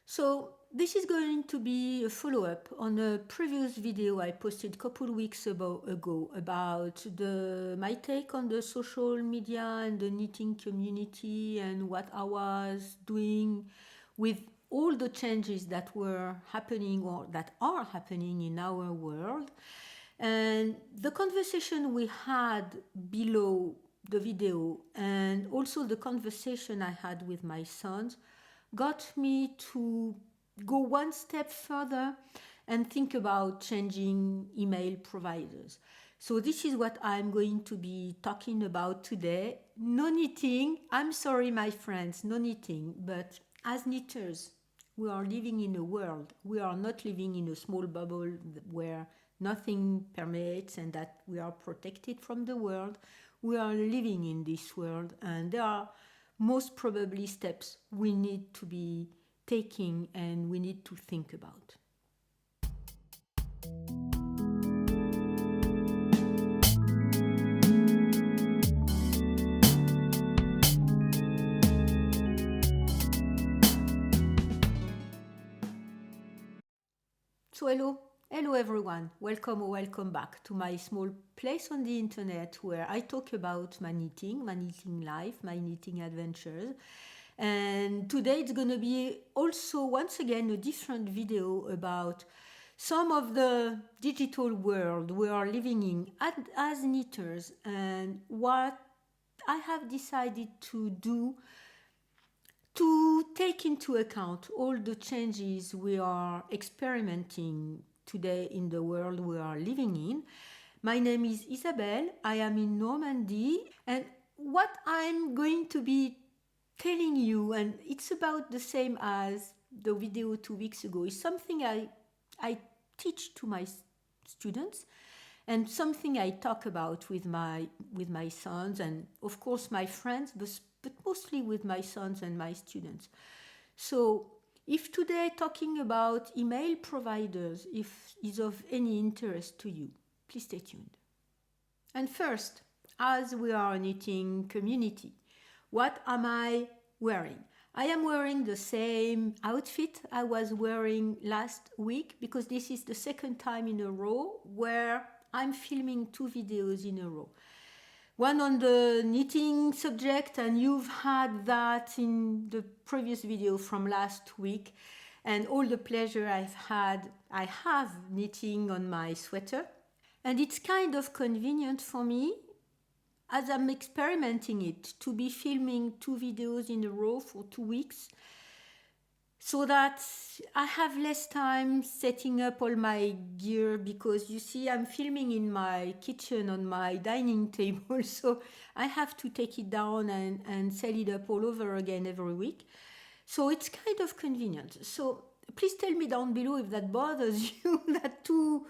So this is going to be a follow-up on a previous video I posted a couple weeks ago about my take on the social media and the knitting community and what I was doing with all the changes that were happening or that are happening in our world. And the conversation we had below the video and also the conversation I had with my sons got me to go one step further and think about changing email providers. So this is what I'm going to be talking about today. No knitting. I'm sorry, my friends, no knitting. But as knitters, we are living in a world. We are not living in a small bubble where nothing permeates and that we are protected from the world. We are living in this world, and there are most probably steps we need to be taking and we need to think about. So hello everyone, welcome or welcome back to my small place on the internet where I talk about my knitting life, my knitting adventures. And today it's going to be also once again a different video about some of the digital world we are living in as knitters and what I have decided to do to take into account all the changes we are experimenting today in the world we are living in. My name is Isabelle, I am in Normandy, and what I'm going to be telling you, and it's about the same as the video 2 weeks ago, is something I teach to my students and something I talk about with my sons and of course my friends, but mostly with my sons and my students. So if today talking about email providers if is of any interest to you, please stay tuned. And first, as we are a knitting community, what am I wearing? I am wearing the same outfit I was wearing last week because this is the second time in a row where I'm filming 2 videos in a row. One on the knitting subject, and you've had that in the previous video from last week, and all the pleasure I have knitting on my sweater. And it's kind of convenient for me as I'm experimenting it to be filming 2 videos in a row for 2 weeks so that I have less time setting up all my gear because you see I'm filming in my kitchen on my dining table, so I have to take it down and set it up all over again every week. So it's kind of convenient. So please tell me down below if that bothers you that two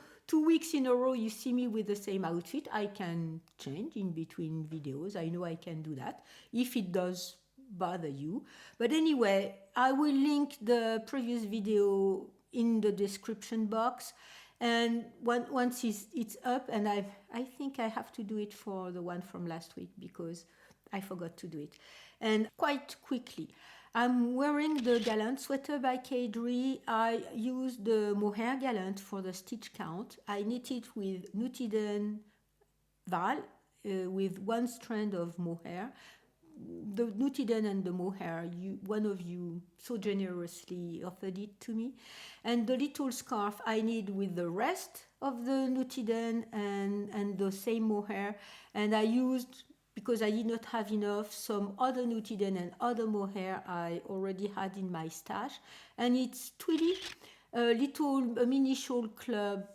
weeks in a row you see me with the same outfit. I can change in between videos. I know I can do that if it does bother you. But anyway, I will link the previous video in the description box, and once it's up, and I think I have to do it for the one from last week because I forgot to do it. And quite quickly, I'm wearing the Gallant sweater by Kadri. I use the mohair Gallant for the stitch count. I knit it with Nutiden Val with one strand of mohair. The Nutiden and the mohair, one of you so generously offered it to me. And the little scarf I knit with the rest of the Nutiden and the same mohair. And I used, because I did not have enough, some other Nutiden and other mohair I already had in my stash. And it's Twilly, a mini shawl club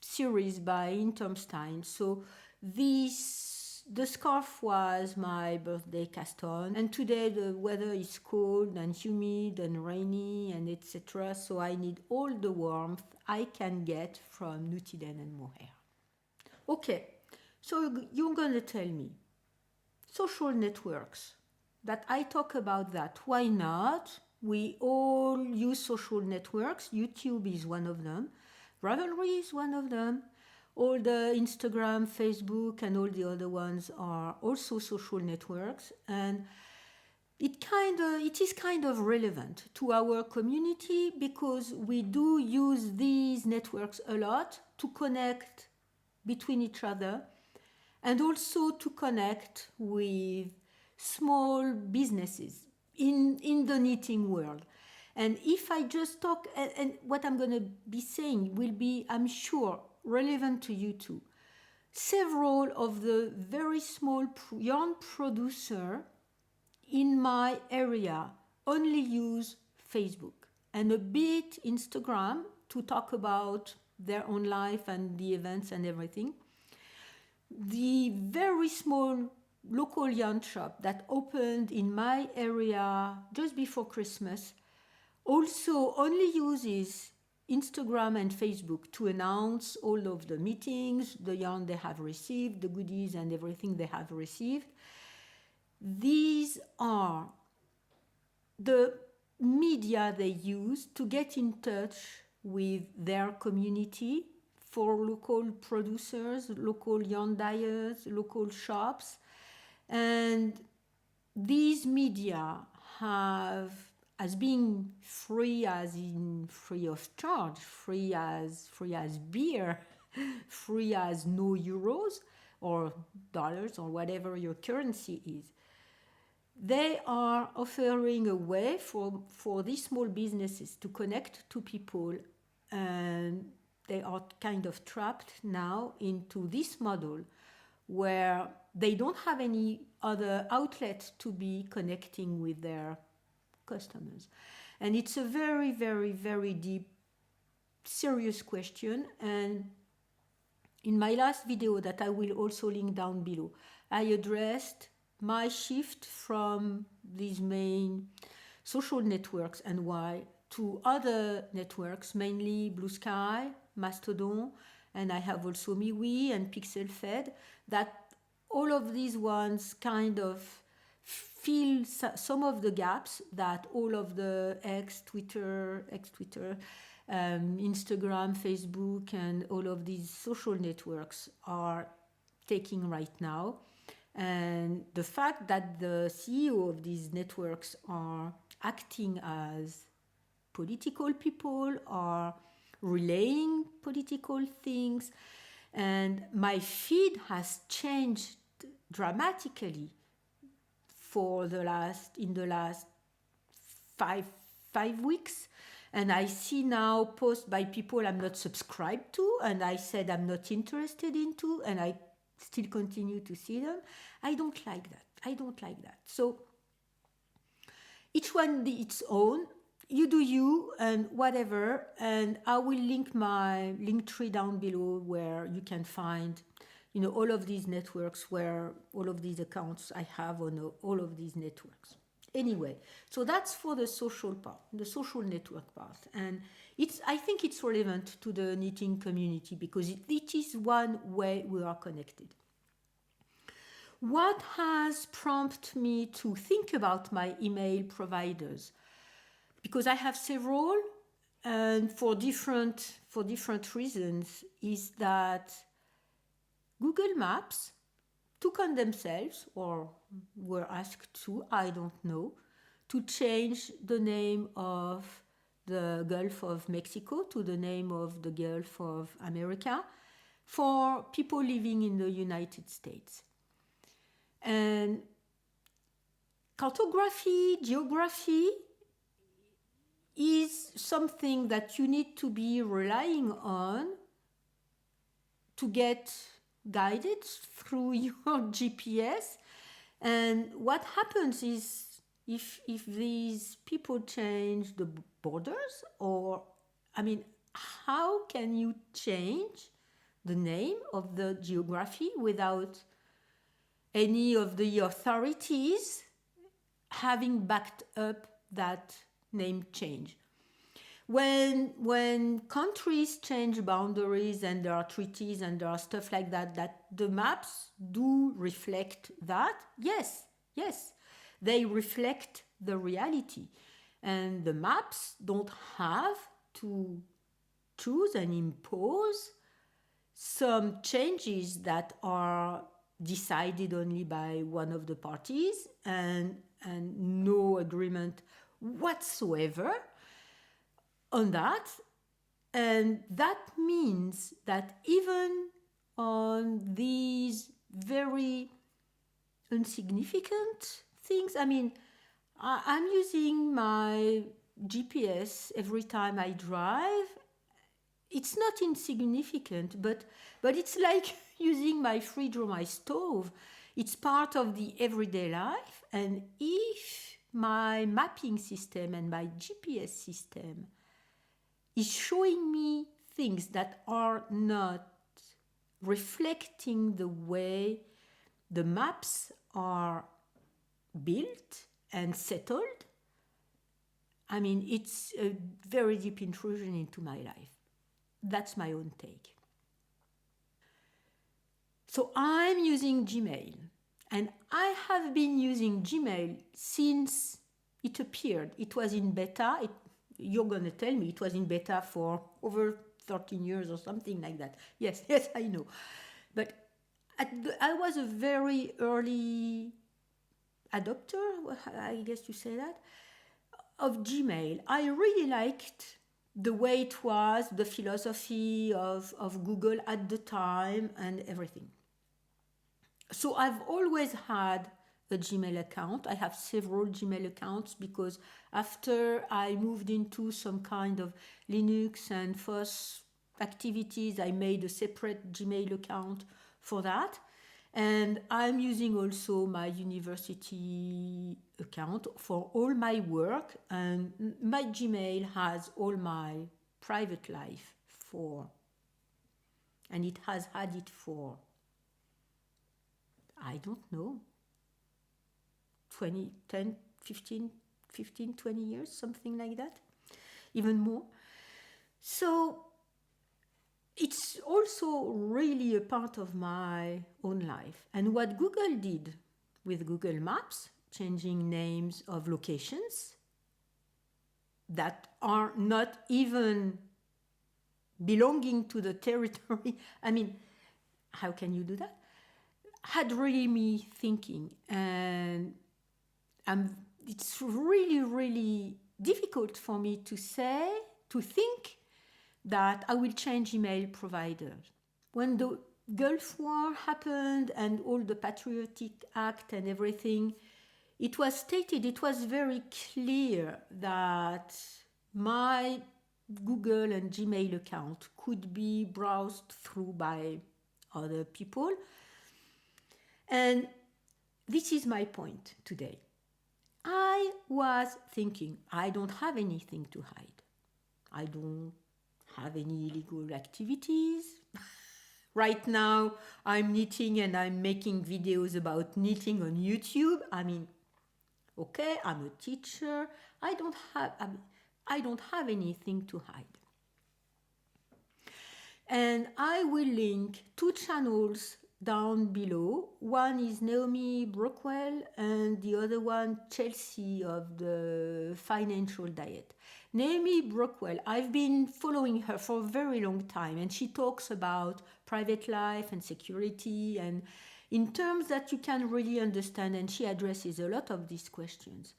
series by Intermstein. So the scarf was my birthday cast on, and today the weather is cold and humid and rainy and etc. So I need all the warmth I can get from Nutiden and mohair. Okay, so you're gonna tell me social networks that I talk about that. Why not? We all use social networks. YouTube is one of them. Ravelry is one of them. All the Instagram, Facebook, and all the other ones are also social networks. And it is kind of relevant to our community because we do use these networks a lot to connect between each other and also to connect with small businesses in the knitting world. And if I just talk, and what I'm going to be saying will be, I'm sure, relevant to you too. Several of the very small yarn producer in my area only use Facebook and a bit Instagram to talk about their own life and the events and everything. The very small local yarn shop that opened in my area just before Christmas also only uses Instagram and Facebook to announce all of the meetings, the yarn they have received, the goodies and everything they have received. These are the media they use to get in touch with their community for local producers, local yarn dyers, local shops. And these media have, as being free as in free of charge, free as beer, free as no euros or dollars or whatever your currency is. They are offering a way for these small businesses to connect to people, and they are kind of trapped now into this model where they don't have any other outlet to be connecting with their customers. And it's a very, very, very deep, serious question. And in my last video that I will also link down below, I addressed my shift from these main social networks and why to other networks, mainly Blue Sky, Mastodon, and I have also MeWe and PixelFed, that all of these ones kind of fill some of the gaps that all of the Twitter, Instagram, Facebook, and all of these social networks are taking right now. And the fact that the CEO of these networks are acting as political people, are relaying political things, and my feed has changed dramatically in the last five weeks. And I see now posts by people I'm not subscribed to, and I said I'm not interested into, and I still continue to see them. I don't like that. So each one its own. You do you and whatever. And I will link my link tree down below where you can find, all of these networks, where all of these accounts I have on all of these networks. Anyway, so that's for the social part, the social network part. And I think it's relevant to the knitting community because it is one way we are connected. What has prompted me to think about my email providers? Because I have several, and for different reasons, is that Google Maps took on themselves, or were asked to, I don't know, to change the name of the Gulf of Mexico to the name of the Gulf of America for people living in the United States. And cartography, geography is something that you need to be relying on to get guided through your GPS. And what happens is if these people change the borders, or how can you change the name of the geography without any of the authorities having backed up that name change? When countries change boundaries and there are treaties and there are stuff like that the maps do reflect that, yes, they reflect the reality. And the maps don't have to choose and impose some changes that are decided only by one of the parties, and and no agreement whatsoever on that. And that means that even on these very insignificant things, I mean, I'm using my GPS every time I drive. It's not insignificant, but it's like using my fridge or my stove. It's part of the everyday life, and if my mapping system and my GPS system is showing me things that are not reflecting the way the maps are built and settled, I mean, it's a very deep intrusion into my life. That's my own take. So I'm using Gmail, and I have been using Gmail since it appeared. It was in beta. You're going to tell me it was in beta for over 13 years or something like that. Yes, yes, I know. But I was a very early adopter, I guess you say that, of Gmail. I really liked the way it was, the philosophy of Google at the time and everything. So I've always had a Gmail account. I have several Gmail accounts because after I moved into some kind of Linux and FOSS activities, I made a separate Gmail account for that. And I'm using also my university account for all my work, and my Gmail has all my private life for, and it has had it for, I don't know, 20, 10, 15, 20 years, something like that, even more. So it's also really a part of my own life. And what Google did with Google Maps, changing names of locations that are not even belonging to the territory, I mean, how can you do that? Had really me thinking, and it's really, really difficult for me to think that I will change email providers. When the Gulf War happened and all the Patriotic Act and everything, it was stated, it was very clear that my Google and Gmail account could be browsed through by other people. And this is my point today. I was thinking, I don't have anything to hide. I don't have any illegal activities. Right now, I'm knitting and I'm making videos about knitting on YouTube. I mean, okay, I'm a teacher. I don't have anything to hide. And I will link 2 channels down below. One is Naomi Brockwell and the other one Chelsea of the Financial Diet. Naomi Brockwell, I've been following her for a very long time, and she talks about private life and security and in terms that you can really understand, and she addresses a lot of these questions.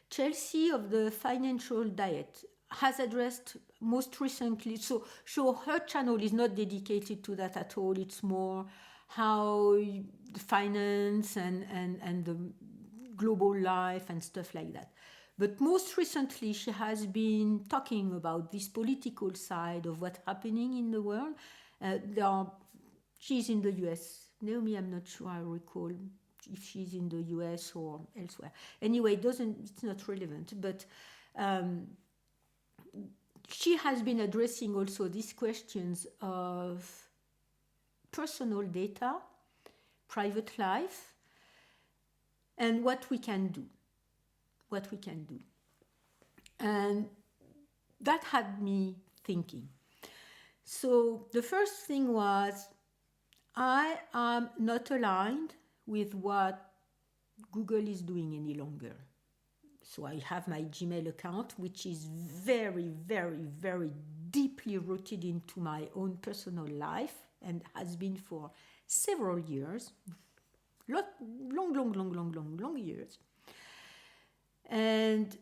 Chelsea of the Financial Diet has addressed most recently, so her channel is not dedicated to that at all. It's more how the finance and the global life and stuff like that. But most recently, she has been talking about this political side of what's happening in the world. She's in the US. Naomi, I'm not sure I recall if she's in the US or elsewhere. Anyway, it's not relevant. But she has been addressing also these questions of personal data, private life, and what we can do. And that had me thinking. So the first thing was, I am not aligned with what Google is doing any longer. So I have my Gmail account, which is very, very, very deeply rooted into my own personal life and has been for several years, long years. And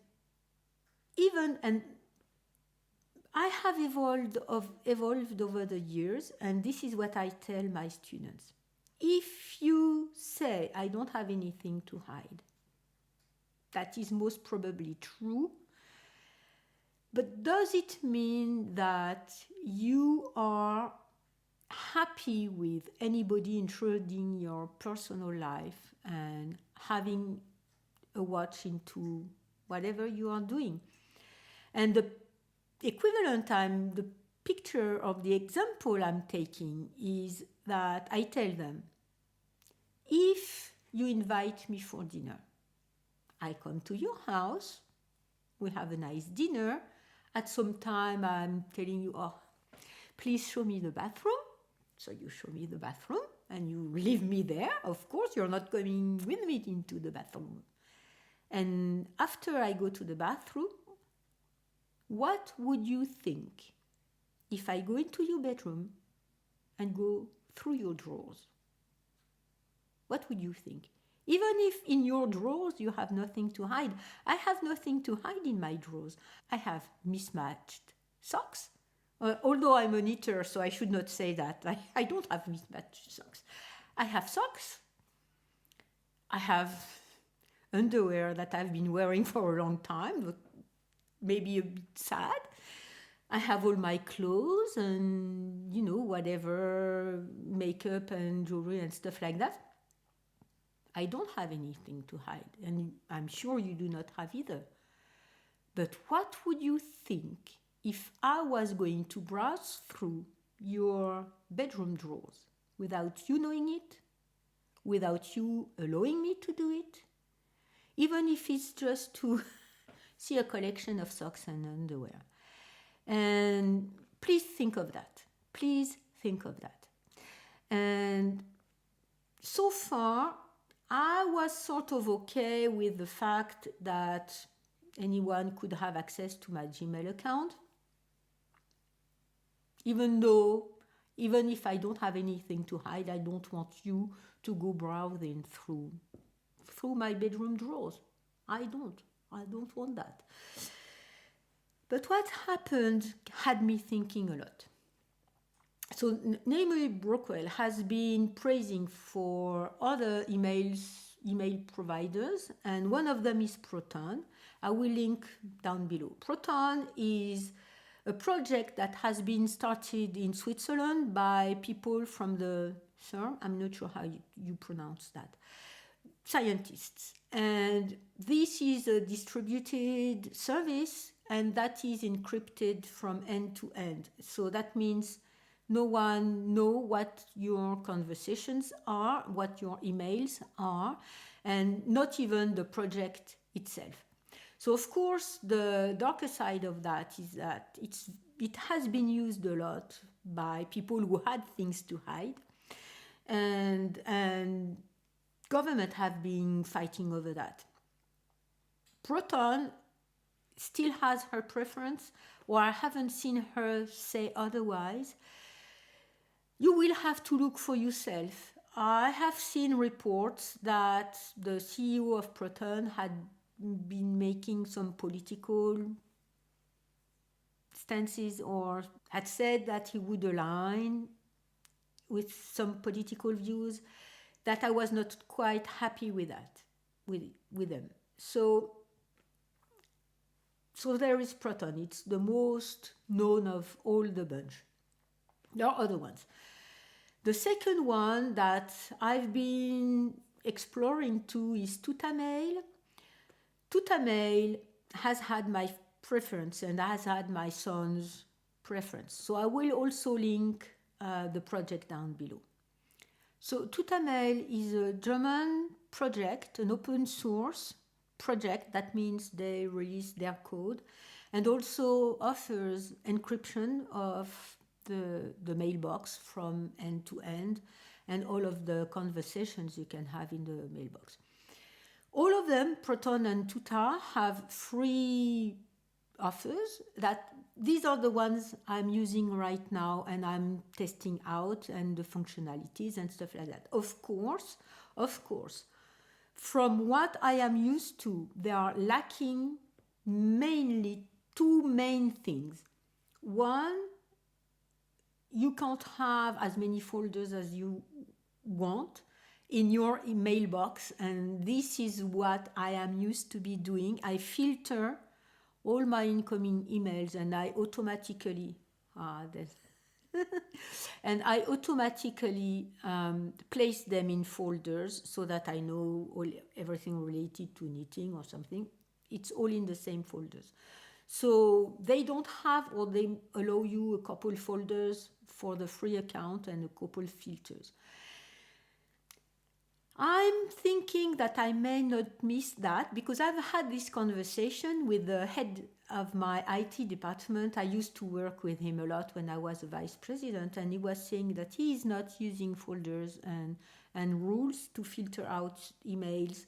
and I have evolved over the years, and this is what I tell my students. If you say, I don't have anything to hide, that is most probably true. But does it mean that you are happy with anybody intruding your personal life and having a watch into whatever you are doing? And the equivalent the picture of the example I'm taking is that I tell them, if you invite me for dinner, I come to your house, we have a nice dinner. At some time, I'm telling you, oh, please show me the bathroom. So you show me the bathroom and you leave me there. Of course, you're not coming with me into the bathroom. And after I go to the bathroom, what would you think if I go into your bedroom and go through your drawers? What would you think? Even if in your drawers you have nothing to hide, I have nothing to hide in my drawers. I have mismatched socks. Although I'm a knitter, so I should not say that. I don't have mismatched socks. I have socks. I have underwear that I've been wearing for a long time, but maybe a bit sad. I have all my clothes and, whatever makeup and jewelry and stuff like that. I don't have anything to hide, and I'm sure you do not have either. But what would you think if I was going to browse through your bedroom drawers without you knowing it, without you allowing me to do it, even if it's just to see a collection of socks and underwear? And please think of that. Please think of that. And so far, I was sort of okay with the fact that anyone could have access to my Gmail account, even if I don't have anything to hide, I don't want you to go browsing through my bedroom drawers. I don't want that. But what happened had me thinking a lot. So namely, Brockwell has been praising for other email providers, and one of them is Proton. I will link down below. Proton is a project that has been started in Switzerland by people from the CERN. I'm not sure how you pronounce that. Scientists. And this is a distributed service, and that is encrypted from end to end. So that means no one knows what your conversations are, what your emails are, and not even the project itself. So of course, the darker side of that is that it has been used a lot by people who had things to hide, and government have been fighting over that. Proton still has her preference, or I haven't seen her say otherwise. You will have to look for yourself. I have seen reports that the CEO of Proton had been making some political stances, or had said that he would align with some political views, that I was not quite happy with that, with them. So there is Proton. It's the most known of all the bunch. There are other ones. The second one that I've been exploring too is Tutamail. Tutamail has had my preference and has had my son's preference. So I will also link the project down below. So Tutamail is a German project, an open source project. That means they release their code and also offers encryption of the mailbox from end to end and all of the conversations you can have in the mailbox. All of them, Proton and Tuta, have free offers. These are the ones I'm using right now and I'm testing out, and the functionalities and stuff like that. Of course, from what I am used to, they are lacking mainly two main things. One, you can't have as many folders as you want in your email box, and this is what I am used to be doing. I filter all my incoming emails and I automatically and I automatically place them in folders so that I know everything related to knitting or something. It's all in the same folders. So they don't have, or they allow you a couple folders for the free account and a couple filters. I'm thinking that I may not miss that because I've had this conversation with the head of my IT department. I used to work with him a lot when I was a vice president, and he was saying that he is not using folders and rules to filter out emails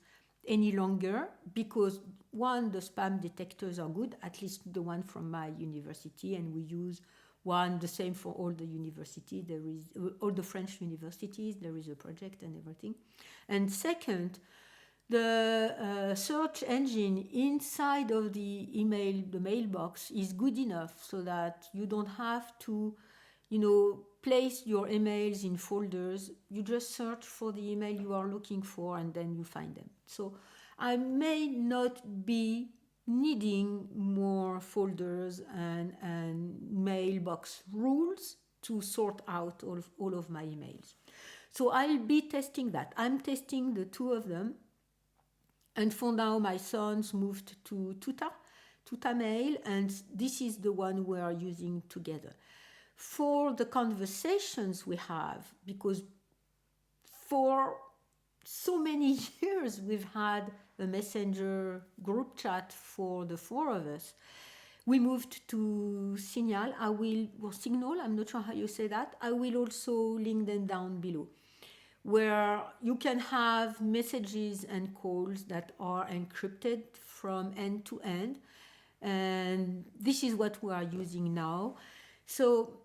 any longer because one, the spam detectors are good, at least the one from my university, and we use one the same for all the universities. There is all the French universities. There is a project and everything. And second, the search engine inside of the email, the mailbox, is good enough so that you don't have to, place your emails in folders. You just search for the email you are looking for and then you find them. So I may not be needing more folders and mailbox rules to sort out all of my emails. So I'll be testing that. I'm testing the two of them. And for now, my sons moved to Tuta Mail, and this is the one we are using together. For the conversations we have, because for so many years we've had a messenger group chat for the four of us. We moved to Signal. Or Signal, I'm not sure how you say that. I will also link them down below, where you can have messages and calls that are encrypted from end to end. And this is what we are using now. So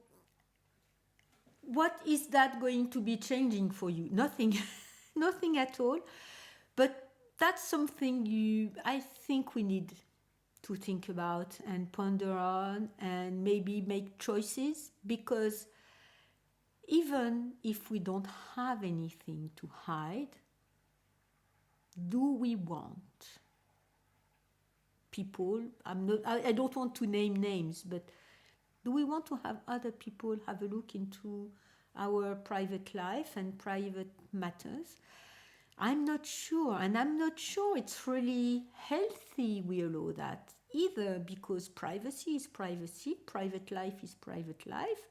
what is that going to be changing for you? Nothing. Nothing at all. But that's something I think we need to think about and ponder on and maybe make choices, because even if we don't have anything to hide, do we want people, I don't want to name names, but do we want to have other people have a look into our private life and private matters? I'm not sure, and I'm not sure it's really healthy we allow that either, because privacy is privacy, private life is private life,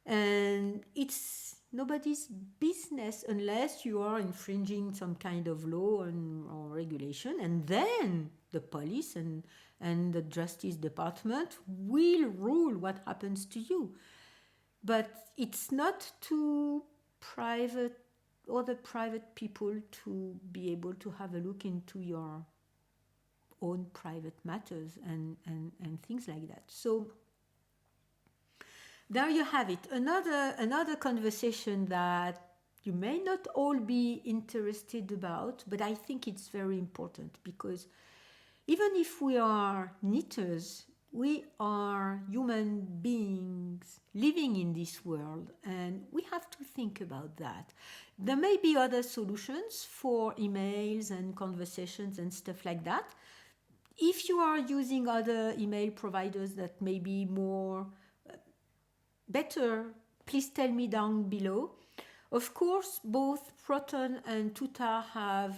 and it's nobody's business unless you are infringing some kind of law or regulation, and then the police and the Justice Department will rule what happens to you. But it's not to other private people to be able to have a look into your own private matters and things like that. So there you have it. Another conversation that you may not all be interested about, but I think it's very important, because even if we are knitters, we are human beings living in this world, and we have to think about that. There may be other solutions for emails and conversations and stuff like that. If you are using other email providers that may be more better, please tell me down below. Of course, both Proton and Tuta have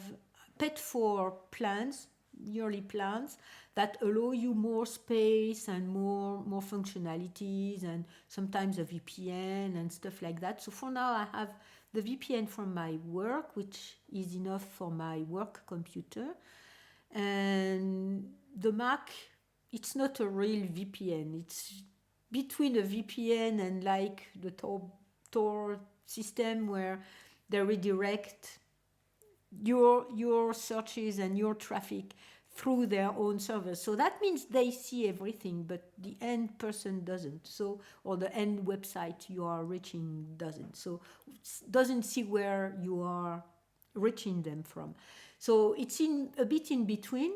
paid for plans, yearly plans, that allow you more space and more functionalities, and sometimes a VPN and stuff like that. So for now, I have the VPN from my work, which is enough for my work computer. And the Mac, it's not a real VPN. It's between a VPN and like the Tor system, where they redirect your searches and your traffic through their own servers. So that means they see everything, but the end person doesn't. So, or the end website you are reaching doesn't. So doesn't see where you are reaching them from. So it's in a bit in between.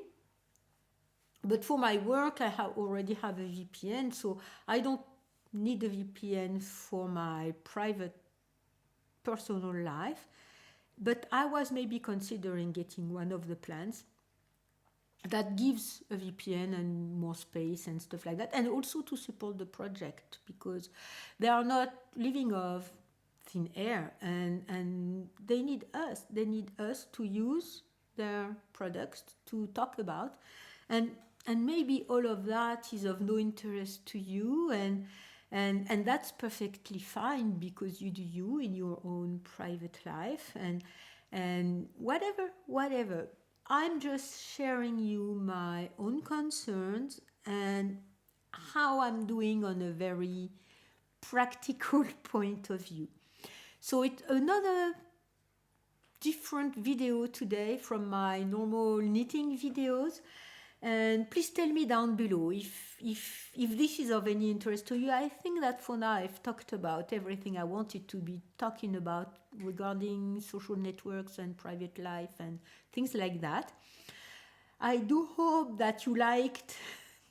But for my work, already have a VPN, so I don't need a VPN for my private personal life. But I was maybe considering getting one of the plans that gives a VPN and more space and stuff like that, and also to support the project because they are not living off thin air, and they need us. They need us to use their products to talk about, and and maybe all of that is of no interest to you, and that's perfectly fine because you do you in your own private life, and whatever. I'm just sharing you my own concerns and how I'm doing on a very practical point of view. So it's another different video today from my normal knitting videos. And please tell me down below if this is of any interest to you. I think that for now I've talked about everything I wanted to be talking about regarding social networks and private life and things like that. I do hope that you liked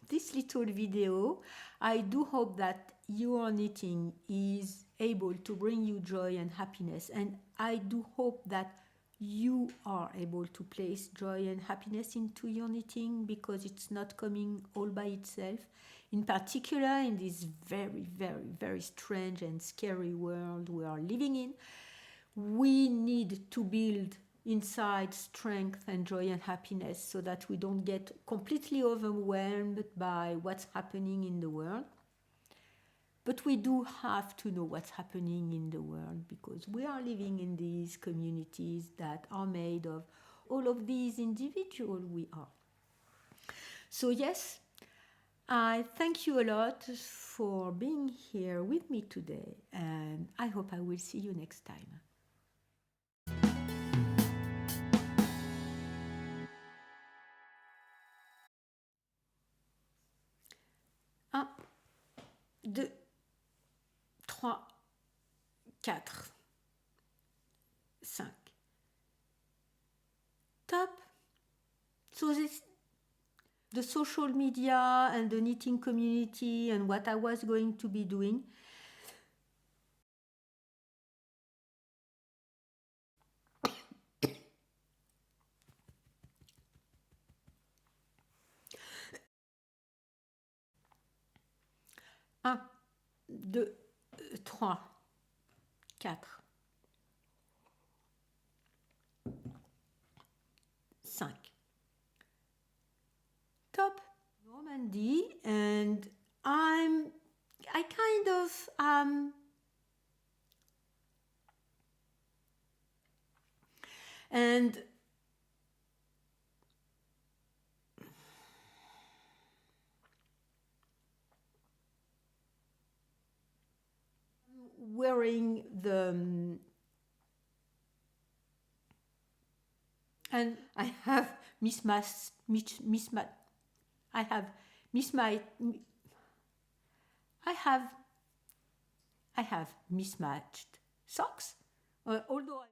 this little video. I do hope that your knitting is able to bring you joy and happiness, and I do hope that you are able to place joy and happiness into your knitting because it's not coming all by itself. In particular, in this very, very, very strange and scary world we are living in, we need to build inside strength and joy and happiness so that we don't get completely overwhelmed by what's happening in the world. But we do have to know what's happening in the world because we are living in these communities that are made of all of these individuals we are. So yes, I thank you a lot for being here with me today, and I hope I will see you next time. 1, 2, 3, 4, 5. Top. So this, the social media and the knitting community and what I was going to be doing. Un, deux, trois, quatre, 5. Top. Normandy, and I kind of and wearing the and I have mismatched I have mismatched I have mismatched socks, although